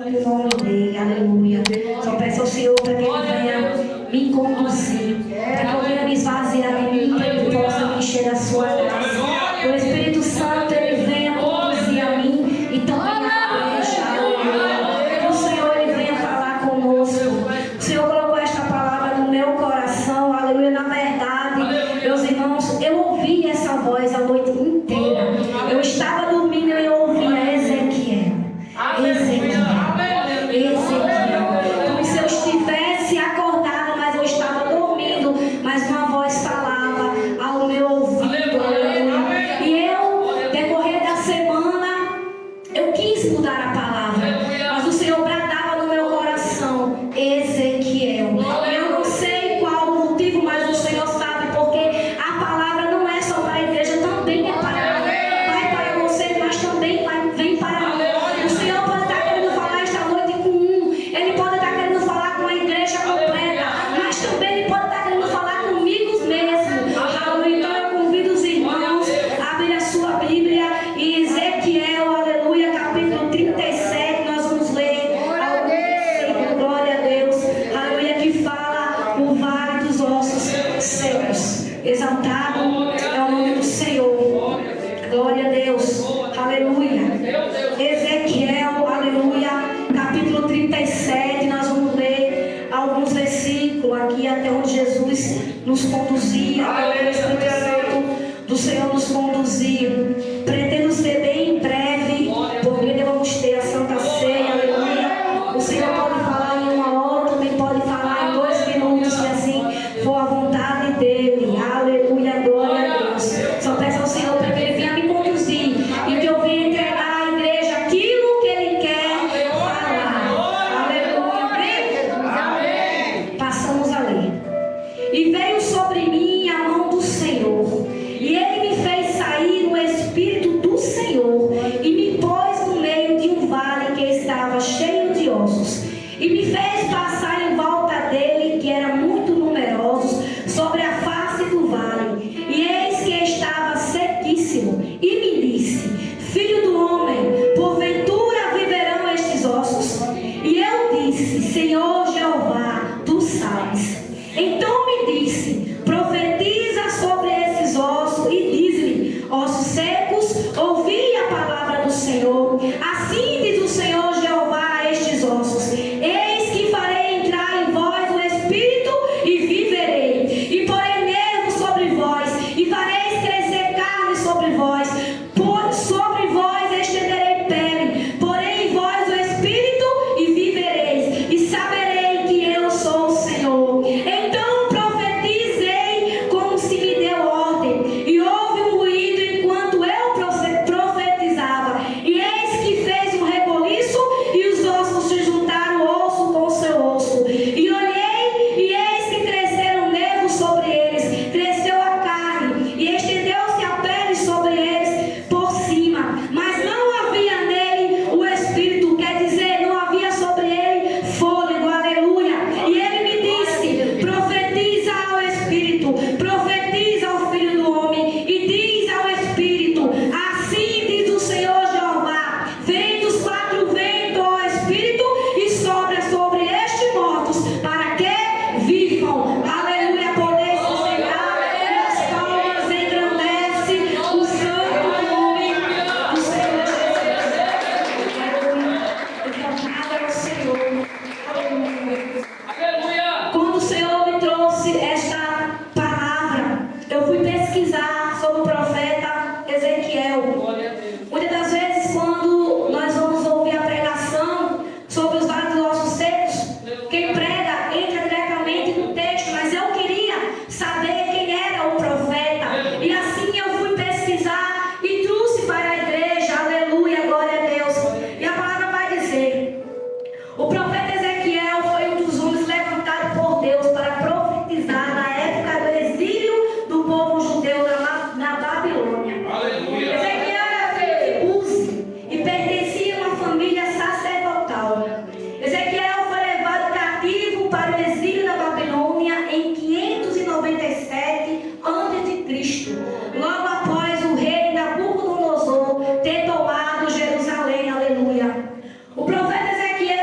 Em nome dele, aleluia. Só peço ao Senhor para que Ele venha me conduzir, para que eu venha me esvaziar de mim, para que Ele possa me encher da sua graça. O Espírito Santo, Ele venha conduzir a mim e também a igreja, aleluia. Que o Senhor, Ele venha falar conosco. O Senhor colocou esta palavra no meu coração, aleluia. Na verdade, meus irmãos, eu ouvi essa voz a noite inteira. Eu estava dormindo e eu ouvia Ezequiel. Como se eu estivesse acordada, mas eu estava dormindo, mas uma voz falava ao meu ouvido. E eu, decorrer da semana, eu quis mudar a palavra, mas o Senhor bradava no meu coração, Ezequiel. Eu não sei qual o motivo, mas o Senhor sabe, porque a palavra não é só para a igreja, também é para mim. Vai para você, mas também vem para mim. O Senhor pode estar querendo falar esta noite com um, Ele pode estar querendo falar com a igreja completa, mas também Ele pode estar querendo falar comigo mesmo. Aleluia. Então eu convido os irmãos a abrir a sua Bíblia em Ezequiel, aleluia, capítulo 37. Nós vamos ler algum versículo, glória a Deus, aleluia, que fala o vale dos ossos secos. Exaltado é o nome do Senhor. Glória a Deus, aleluia. Ezequiel, aleluia, capítulo 37, nós vamos ler alguns versículos aqui até onde Jesus nos conduzia, até o Espírito Santo do Senhor nos conduzir. Pretendo ser bem em breve, porque vamos ter a Santa Ceia, aleluia. O Senhor pode falar em 1 hora, também pode falar em 2 minutos, se assim for a vontade dEle, aleluia, glória a Deus. Só peço ao Senhor para que Ele venha me conduzir e que eu venha entregar à igreja aquilo que Ele quer falar, aleluia, amém? Passamos a ler. E veio sobre mim a mão do Senhor, e Ele me fez sair no Espírito do Senhor, e me pôs no meio de um vale que estava cheio de ossos, e me fez passar em volta dele, que eram muito numerosos, sobre a face do vale, e eis que estava sequíssimo, e me disse: Filho do homem, porventura viverão estes ossos? E eu disse: Senhor Jeová, tu sabes. Então me disse: profetiza sobre esses ossos e diz-lhe: ossos secos, ouvi a palavra do Senhor. Assim diz o Senhor Jeová a estes ossos: eis que farei entrar em vós o Espírito e viverei, e porei nervos sobre vós, e fareis crescer carne sobre vós, sobre vós estenderei pele, porei em vós o Espírito e vivereis, e saberei que eu sou o Senhor. Então profetizei como se me deu ordem, e houve um ruído enquanto eu profetizava, e eis que fez um reboliço, e os ossos se juntaram osso com seu osso. E olhei, e eis que cresceram nervos sobre eles, cresceu a carne, e estendeu-se a pele sobre eles por cima, mas não havia nele o Espírito, quer dizer, não havia sobre ele fôlego, aleluia. E ele me disse: profetiza ao Espírito, profetiza ao Filho do Homem, e diz ao Espírito: assim diz o Senhor Jeová, vem dos 4 ventos, ó Espírito, e sopra sobre estes mortos, para que vivam. Aleluia. Poder se sentar, e as palmas engrandece o santo nome do Senhor Jesus. Aleluia. Exaltado é o Senhor. Aleluia. Quando o Senhor me trouxe esta palavra, eu fui pesquisar sobre o profeta Ezequiel. Muitas das vezes, quando nós vamos ouvir a pregação sobre os vales dos ossos secos, quem prega entra diretamente no texto, mas eu queria saber quem era o profeta, e assim eu fui pesquisar e trouxe para a igreja, aleluia, glória a Deus. E a palavra vai dizer: o profeta Ezequiel foi um dos homens levantados por Deus para profetizar na época do exílio do povo judeu na Babilônia. Aleluia. Ezequiel era filho de Uzi e pertencia a uma família sacerdotal. Ezequiel foi levado cativo para o exílio da Babilônia em 597 a.C., logo após o rei Nabucodonosor ter tomado Jerusalém. Aleluia. O profeta Ezequiel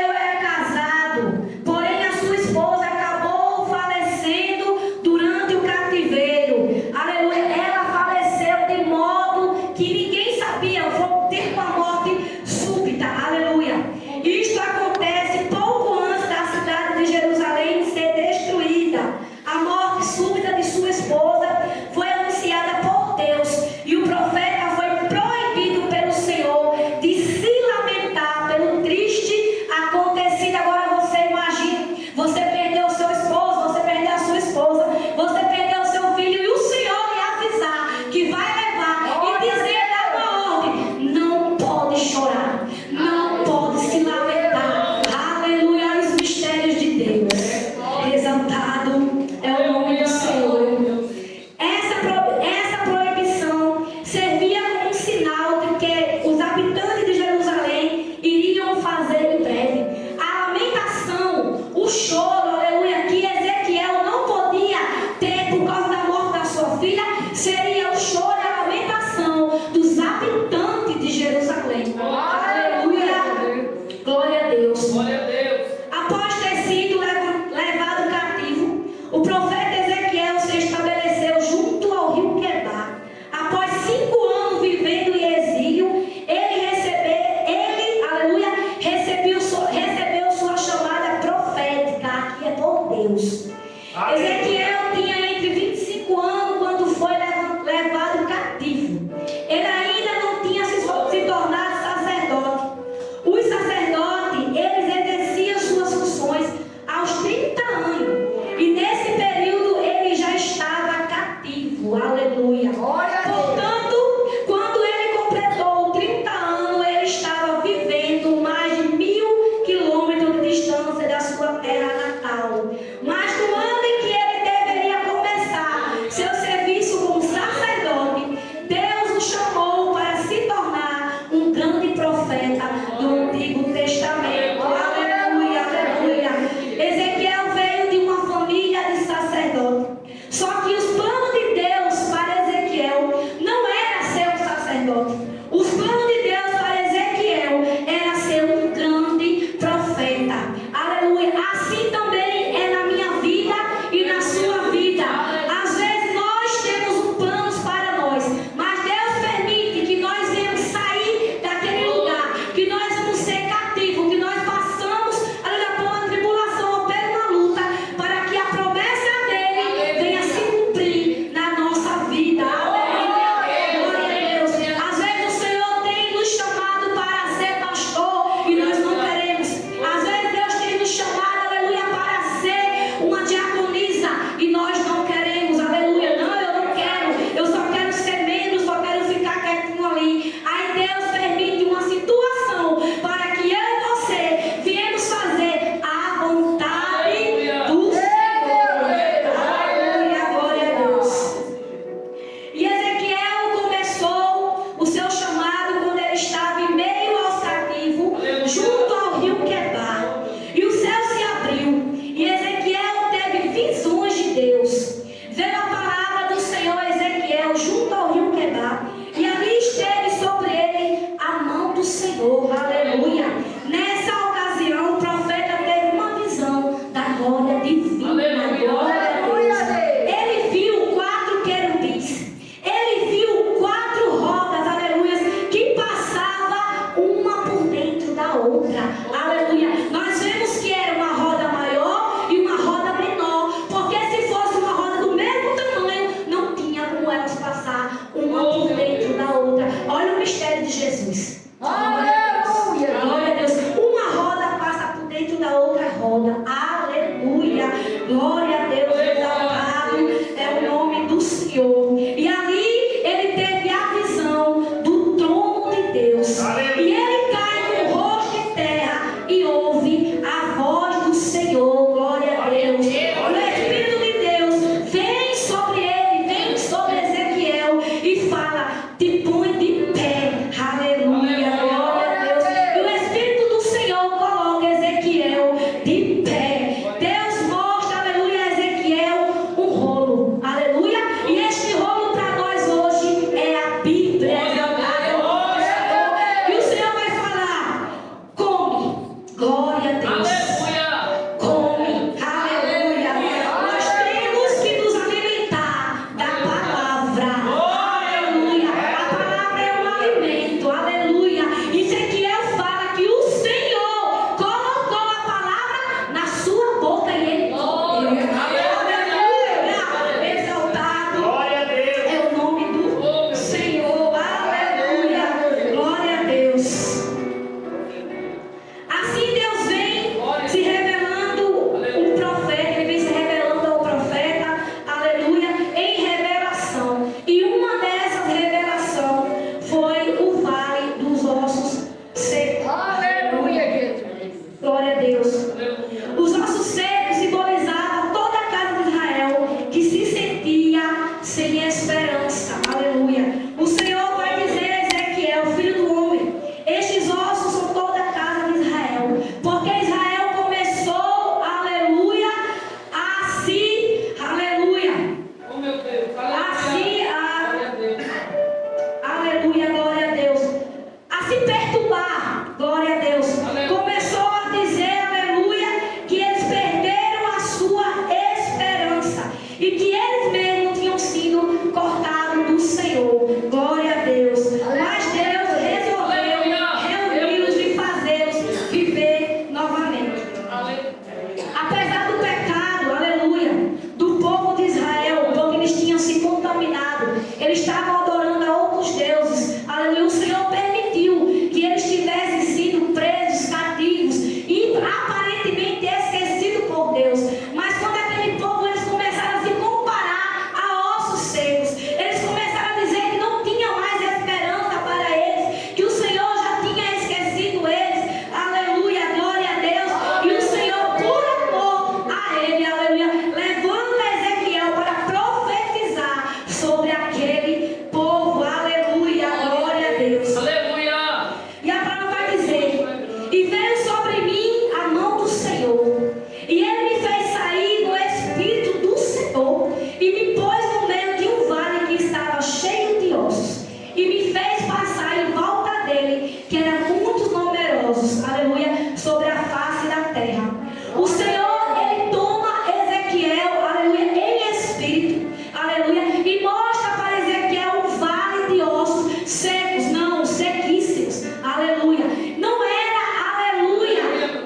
Glória a Deus. Os ossos secos simbolizavam toda a casa de Israel que se sentia sem esperança. Aleluia. O Senhor vai dizer a Ezequiel, filho do homem, estes ossos são toda a casa de Israel, porque Israel começou, aleluia, a se, aleluia, Oh meu Deus, aleluia, glória a Deus, a se perturbar, glória a Deus. Começou a dizer, aleluia, que eles perderam a sua esperança e que eles mesmos tinham sido cortados do Senhor. Glória a Deus. Mas Deus resolveu reuni-los e fazê-los viver novamente. Apesar do pecado, aleluia, do povo de Israel, porque eles tinham se contaminado, eles estavam adorando a outros deuses, aleluia, o Senhor permitiu que eles tivessem sido presos, cativos e aparentemente esquecidos por Deus. Mas quando aquele povo, eles começaram a se comparar a ossos secos, eles começaram a dizer que não tinha mais esperança para eles, que o Senhor já tinha esquecido eles, aleluia, glória a Deus. E o Senhor, por amor a ele, aleluia, levanta Ezequiel para profetizar sobre aquele povo, aleluia, glória a Deus. E a palavra vai dizer: e veio sobre mim a mão do Senhor, e ele me fez sair no espírito do Senhor, e me pôs no meio de um vale que estava cheio de ossos, e me fez passar em volta dele, que eram muitos numerosos, aleluia, sobre a face da terra. O Senhor, ele toma Ezequiel, aleluia, em espírito, aleluia, e mostra para Ezequiel um vale de ossos secos, não, sequíssimos, aleluia. Não era, aleluia,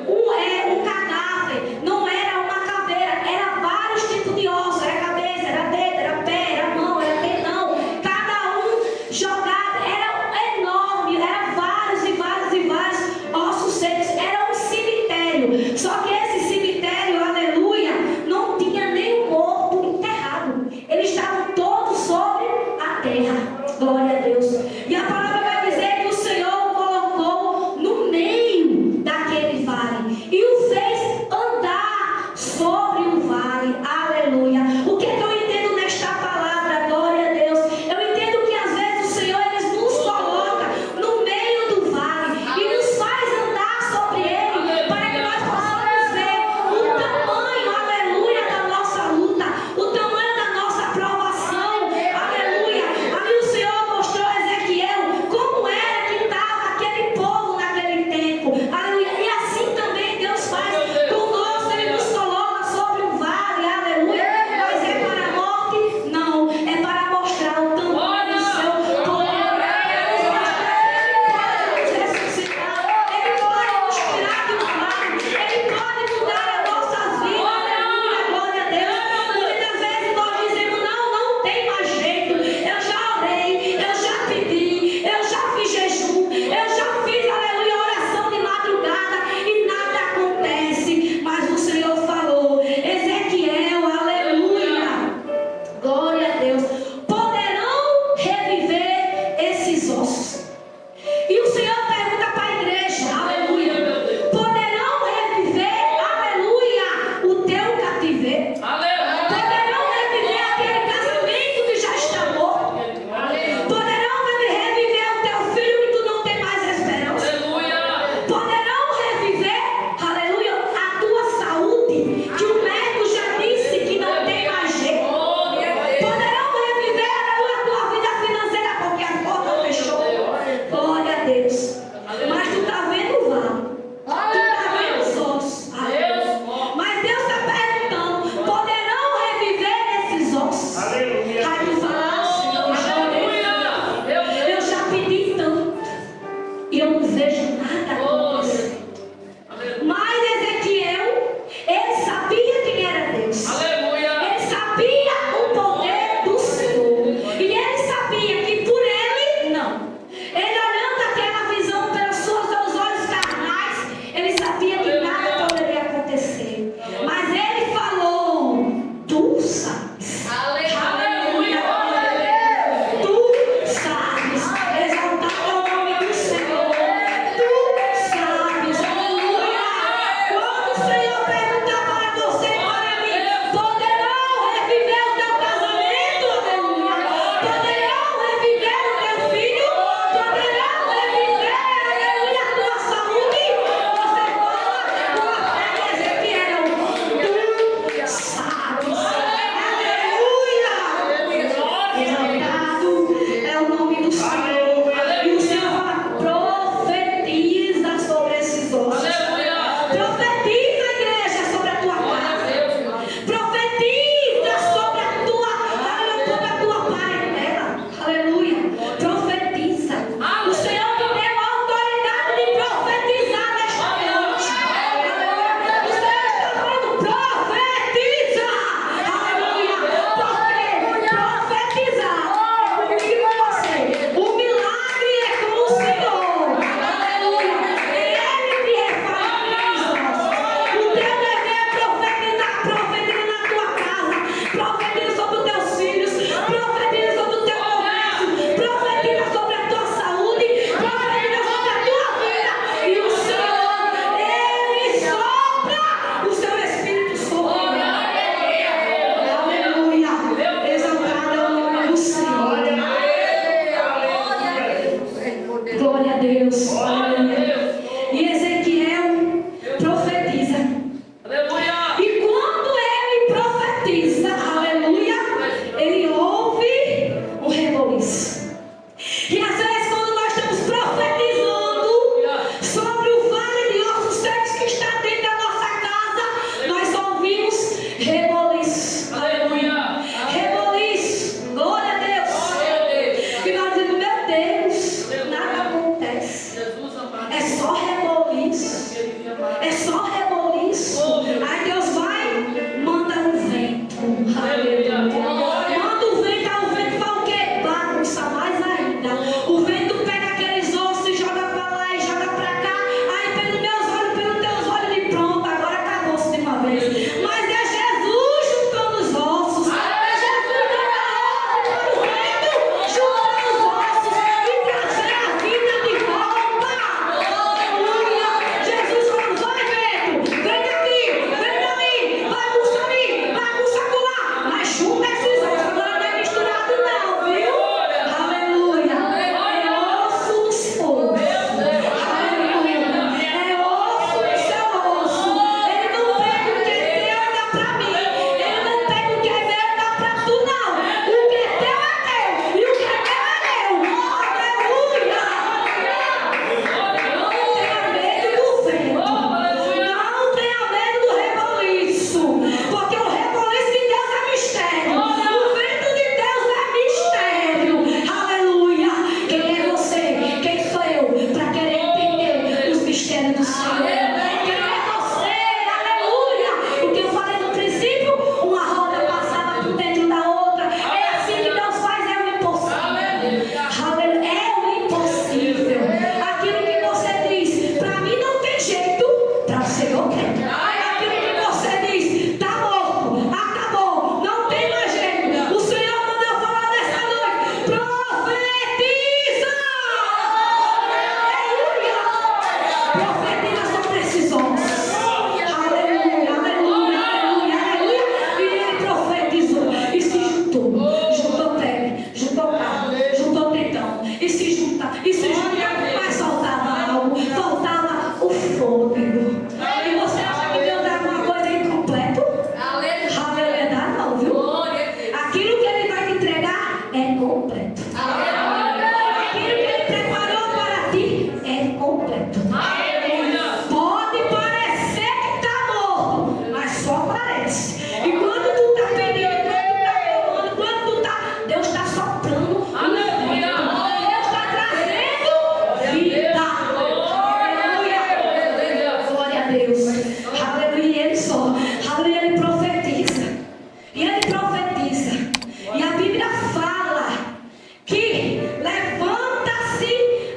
um cadáver, não era uma caveira, era vários tipos de ossos, era cabeça, era dedo, era pé, era mão, era tendão, cada um jogado, era enorme, era vários e vários e vários ossos secos, era um cemitério. Só que esse cemitério, aleluia, não tinha nenhum morto enterrado, eles estavam todos sobre a terra. Glória a Deus. E a palavra vai dizer que o Senhor o colocou no meio daquele vale e o fez andar sobre o vale. Aleluia. O que eu entendo nesta palavra? Glória a Deus. Eu entendo que às vezes o Senhor ele nos coloca no meio do vale e nos faz andar sobre ele para que nós possamos ver o Senhor quer. Aquilo que você diz, está morto, acabou, não tem mais jeito. O Senhor manda eu falar nessa noite. Profetiza! Aleluia! Profetiza sobre esses homens. Aleluia, aleluia, aleluia, aleluia. E ele profetizou e se juntou. Juntou pele, juntou carro, juntou tentão. E se junta, mas faltava algo, faltava o fôlego. E você acha que Deus dá alguma coisa incompleto? Aleluia, dá não, viu? Aquilo que Ele vai te entregar é completo. Aquilo que Ele preparou para ti é completo. Pode parecer que está morto, mas só parece. E quando tu está pedindo, quando tu está, Deus está soprando. Deus está trazendo vida. Aleluia. Glória a Deus. Aleluia. E ele só. Aleluia. Ele profetiza. E ele profetiza. E a Bíblia fala que levanta-se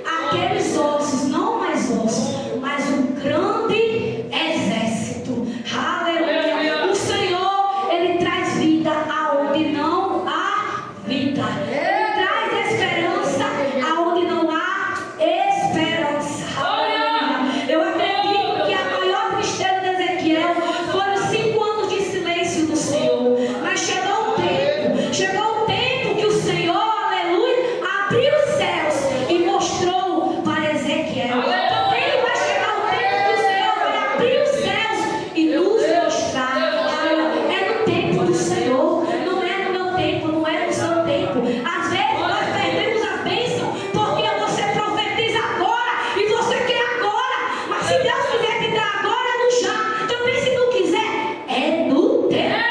aqueles ossos, não mais ossos, mas um grande exército. Aleluia. O Senhor, Ele traz vida aonde não há vida. Ele traz esperança aonde não há esperança. Aleluia. Eu acredito que a maior tristeza de Ezequiel foram 5 anos de silêncio do Senhor. Mas chegou o tempo que o Senhor, aleluia, abriu os céus e mostrou para Ezequiel. Também vai chegar o tempo que o Senhor vai abrir os céus e nos mostrar. Aleluia. É no tempo do Senhor, não é no meu tempo, não é no seu tempo. Às vezes nós perdemos a bênção porque você profetiza agora e você quer agora. Mas se Deus quiser te dar agora, é no já. Também se não quiser, é no tempo.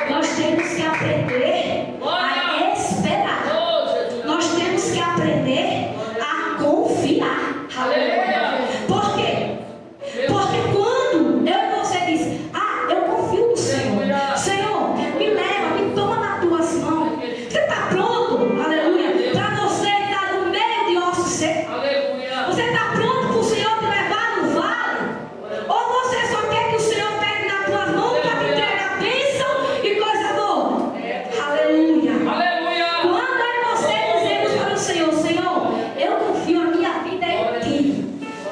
Nós temos que aprender a esperar. Nós temos que aprender a confiar. Aleluia. Por quê? Porque quando eu e você diz, eu confio no Senhor. Senhor, me leva, me toma nas tuas mãos. Você está pronto, aleluia, para você estar no meio de ossos secos? Você está pronto para o Senhor te levar no vale? Ou você só quer que o Senhor pegue nas tuas mãos para te entregar bênção e coisa boa? Aleluia. Quando é você dizemos para o Senhor, Senhor, eu confio a minha vida em ti.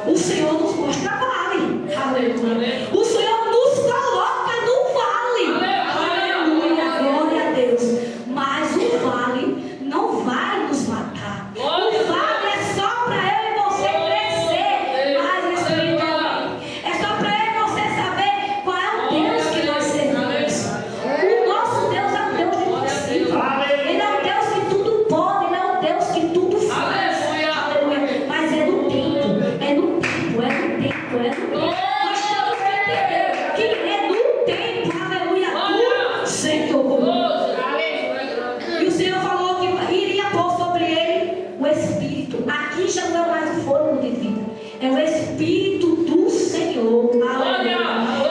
O Senhor nos mostra vale. Aleluia. O Senhor nos coloca no vale. Aleluia. Glória a Deus. Mas o vale não vai nos matar. O vale é só para eu e você crescer mais espiritualmente. É só para eu e você saber qual é o Deus que nós servimos. O nosso Deus é um Deus de possível. Ele é um Deus que tudo pode. Ele é um Deus que tudo faz. Aleluia. Mas é no tempo. É no tempo. É no tempo. É no tempo. Nós temos que entender que é no tempo. Aleluia. Do Senhor. E o Senhor falou que iria pôr sobre ele o Espírito. Aqui já não é mais o fôlego de vida. É o Espírito do Senhor. Aleluia.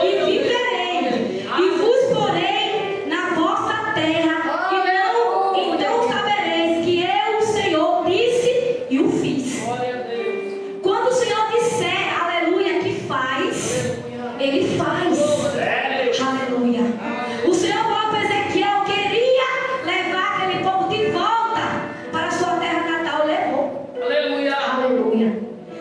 E viverei. E vos porei na vossa terra. E não, então sabereis que eu, o Senhor, disse e o fiz. Quando o Senhor disser, aleluia, que faz, Ele faz. Aleluia. O Senhor falou para Ezequiel, queria levar aquele povo de volta para a sua terra natal. Levou. Aleluia.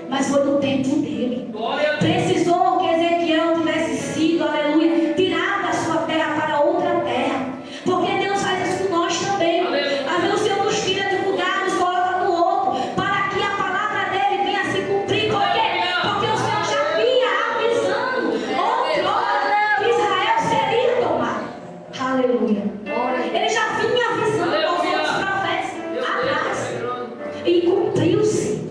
Mas foi no tempo dele. Precisou que Ezequiel tivesse sido, aleluia, tirado da sua terra para outra terra. Porque Deus faz isso com nós também. Às vezes o Senhor nos tira de um lugar, nos coloca no outro, para que a palavra dele venha se cumprir. Por quê? Porque o Senhor já vinha avisando outrora que Israel seria tomado. Aleluia. Ele já vinha avisando aos outros profetas atrás. E cumpriu-se.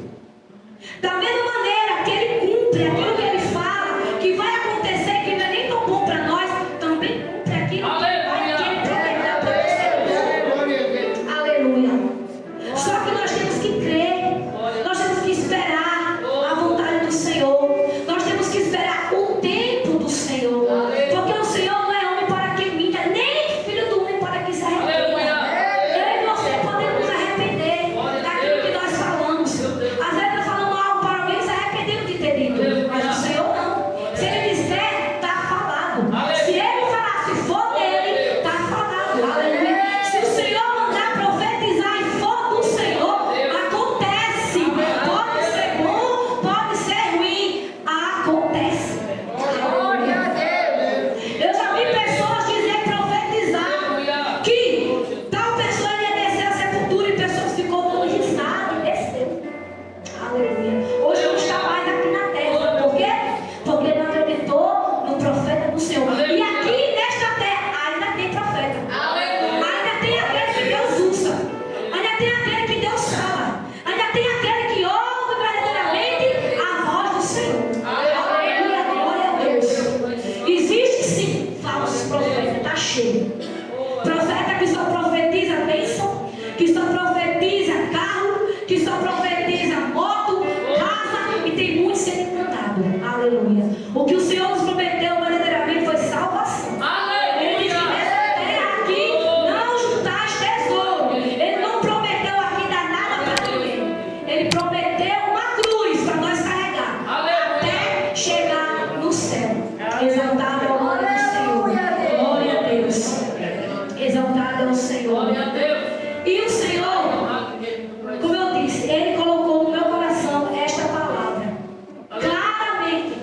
Da mesma maneira que ele cumpre aquilo que ele fala, que vai acontecer, que não é nem tão bom para nós, também cumpre aquilo que ele prometeu para você. Aleluia. Só que nós temos que crer, nós temos que esperar a vontade do Senhor, nós temos que esperar o tempo do Senhor, porque o Senhor não é homem para que minta, nem filho do homem para que se arrependa. Eu e você podemos arrepender daquilo que nós falamos. Às vezes nós falamos algo para alguém e se arrependendo de ter quebrantado. Aleluia. O que o Senhor nos prometeu verdadeiramente foi salvação. Ele disse até aqui não juntais tesouro. Ele não prometeu aqui dar nada para ninguém. Ele prometeu uma cruz para nós carregar até chegar no céu. Exaltado é o nome do Senhor. Glória a Deus. Exaltado é o Senhor. E o Senhor, como eu disse, Ele colocou no meu coração esta palavra.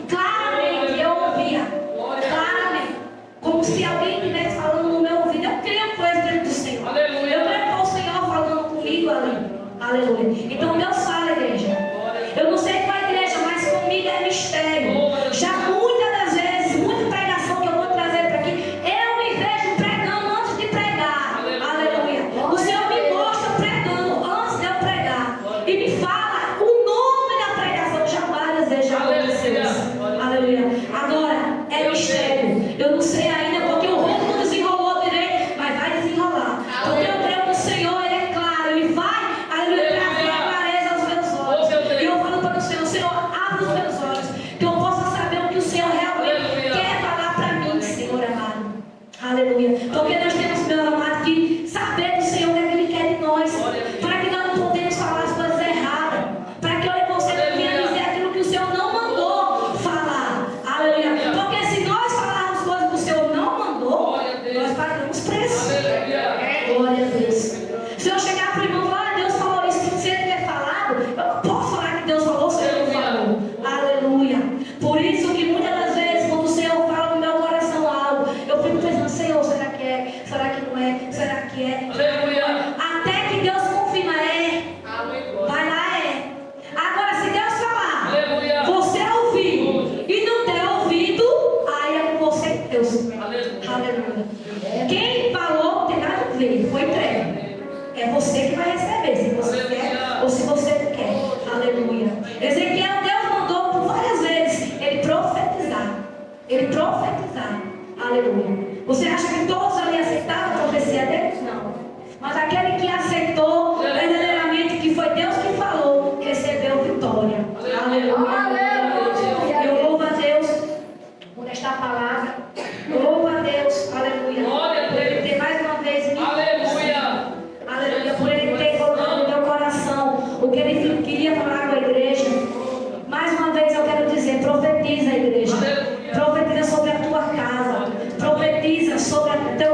Claramente, eu ouvia. Claramente. Como se alguém estivesse falando no meu ouvido. Eu creio que foi o Espírito do Senhor. Eu creio que foi o Senhor falando comigo ali. Aleluia. Então Deus fala, igreja. Eu não sei qual é a igreja, mas comigo é mistério. Já muitas das vezes, muita pregação que eu vou trazer para aqui, eu me vejo pregando antes de pregar. Aleluia. O Senhor me mostra pregando antes de eu pregar. E me fala o nome da pregação. Já várias vezes já aconteceu. Aleluia. Agora, é mistério. Eu não sei ainda porque o rosto não desenrolou direito, mas vai desenrolar. Porque eu creio que o Senhor, Ele é claro. Ele vai, aleluia, trazer a clareza aos meus olhos. E eu falo para o Senhor, Senhor, abre os meus olhos, que eu possa saber o que o Senhor realmente quer falar para mim, Senhor amado. Aleluia. Porque nós temos, meu amado, que saber do Senhor o que é que Ele quer de nós. Para que nós não podemos falar as coisas erradas. Para que eu e você não venha dizer aquilo que o Senhor não mandou falar. Aleluia. Porque se nós falarmos coisas que o Senhor não mandou, nós pagamos preço. Glória a Deus. Se eu chegar para o irmão e falar, Deus falou isso, se ele ter falado, eu não posso falar que Deus falou se ele não falou. Aleluia. Por isso que muitas das vezes, quando o Senhor fala no meu coração algo, eu fico pensando, Senhor, será que é? Será que não é? Será que é? Até que Deus confirma, vai lá, Agora, se Deus falar, você ouvir e não ter ouvido, aí é com você e Deus. Aleluia. Quem falou não tem nada a ver, foi entregue. É você que vai receber, se você quer ou se você não quer. Aleluia. Ezequiel, Deus mandou por várias vezes ele profetizar. Aleluia. Você acha que todos ali aceitaram a profecia deles? Não. Mas aquele que aceitou verdadeiramente que foi Deus que falou, recebeu vitória. Aleluia. Eu louvo a Deus por esta palavra. Eu louvo a Deus. Aleluia. Por Ele ter mais uma vez me aleluia, por Ele ter colocado no meu coração o que Ele queria falar com a igreja. Mais uma vez eu quero dizer, profetiza a igreja. Profetiza sobre a tua casa. Profetiza sobre o teu